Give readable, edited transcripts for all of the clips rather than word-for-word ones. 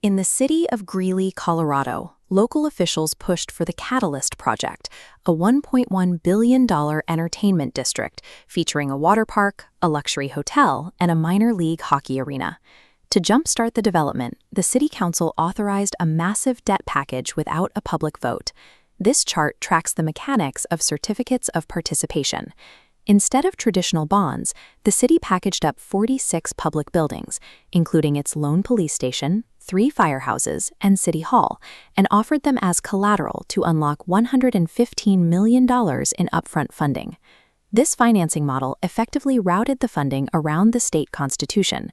In the city of Greeley, Colorado, local officials pushed for the Catalyst Project, a $1.1 billion entertainment district featuring a water park, a luxury hotel, and a minor league hockey arena. To jumpstart the development, the city council authorized a massive debt package without a public vote. This chart tracks the mechanics of certificates of participation. Instead of traditional bonds, the city packaged up 46 public buildings, including its lone police station, 3 firehouses, and City Hall, and offered them as collateral to unlock $115 million in upfront funding. This financing model effectively routed the funding around the state constitution.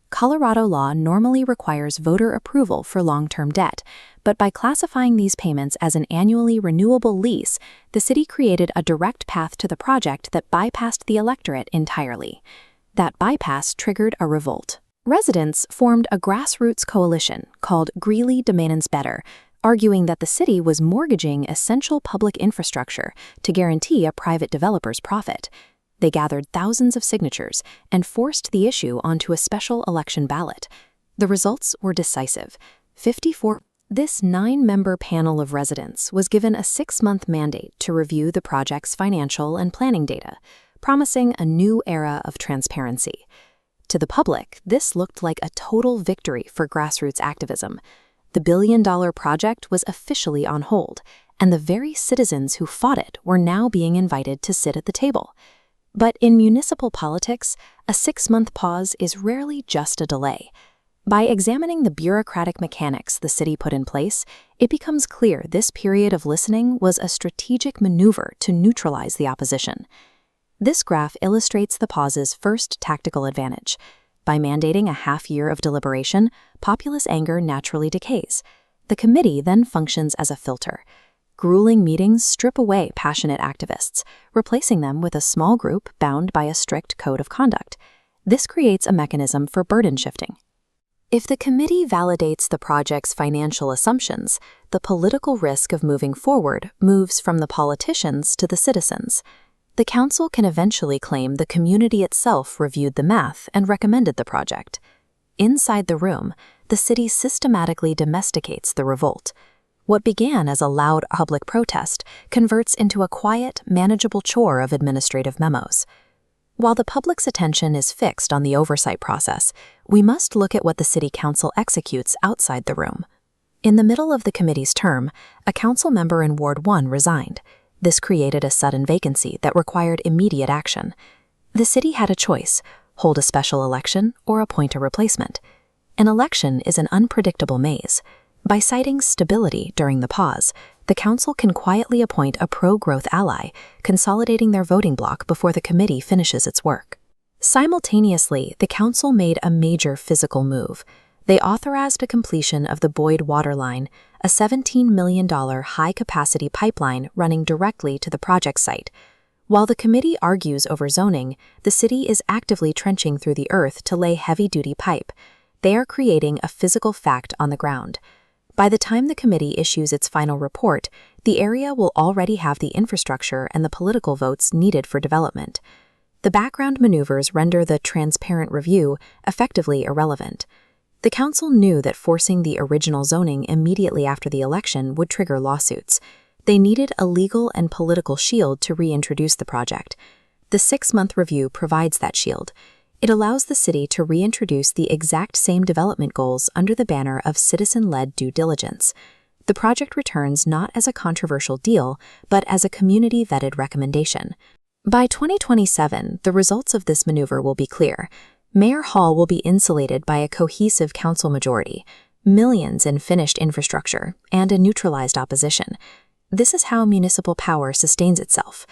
Colorado law normally requires voter approval for long-term debt, but by classifying these payments as an annually renewable lease, the city created a direct path to the project that bypassed the electorate entirely. That bypass triggered a revolt. Residents formed a grassroots coalition called Greeley Resident's Better, arguing that the city was mortgaging essential public infrastructure to guarantee a private developer's profit. They gathered thousands of signatures and forced the issue onto a special election ballot. The results were decisive. 54. This 9-member panel of residents was given a 6-month mandate to review the project's financial and planning data, promising a new era of transparency. To the public, this looked like a total victory for grassroots activism. The billion-dollar project was officially on hold, and the very citizens who fought it were now being invited to sit at the table. But in municipal politics, a 6-month pause is rarely just a delay. By examining the bureaucratic mechanics the city put in place, it becomes clear this period of listening was a strategic maneuver to neutralize the opposition. This graph illustrates the pause's first tactical advantage. By mandating a half-year of deliberation, populace anger naturally decays. The committee then functions as a filter. Grueling meetings strip away passionate activists, replacing them with a small group bound by a strict code of conduct. This creates a mechanism for burden shifting. If the committee validates the project's financial assumptions, the political risk of moving forward moves from the politicians to the citizens. The council can eventually claim the community itself reviewed the math and recommended the project. Inside the room, the city systematically domesticates the revolt. What began as a loud public protest converts into a quiet, manageable chore of administrative memos. While the public's attention is fixed on the oversight process, we must look at what the city council executes outside the room. In the middle of the committee's term, a council member in Ward 1 resigned. This created a sudden vacancy that required immediate action. The city had a choice: hold a special election or appoint a replacement. An election is an unpredictable maze. By citing stability during the pause, the council can quietly appoint a pro-growth ally, consolidating their voting bloc before the committee finishes its work. Simultaneously, the council made a major physical move. They authorized a completion of the Boyd Water Line, a $17 million high-capacity pipeline running directly to the project site. While the committee argues over zoning, the city is actively trenching through the earth to lay heavy-duty pipe. They are creating a physical fact on the ground. By the time the committee issues its final report, the area will already have the infrastructure and the political votes needed for development. The background maneuvers render the transparent review effectively irrelevant. The council knew that forcing the original zoning immediately after the election would trigger lawsuits. They needed a legal and political shield to reintroduce the project. The 6-month review provides that shield. It allows the city to reintroduce the exact same development goals under the banner of citizen-led due diligence. The project returns not as a controversial deal, but as a community-vetted recommendation. By 2027, the results of this maneuver will be clear. Mayor Hall will be insulated by a cohesive council majority, millions in finished infrastructure, and a neutralized opposition. This is how municipal power sustains itself.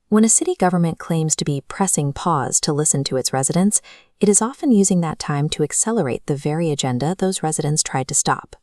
When a city government claims to be pressing pause to listen to its residents, it is often using that time to accelerate the very agenda those residents tried to stop.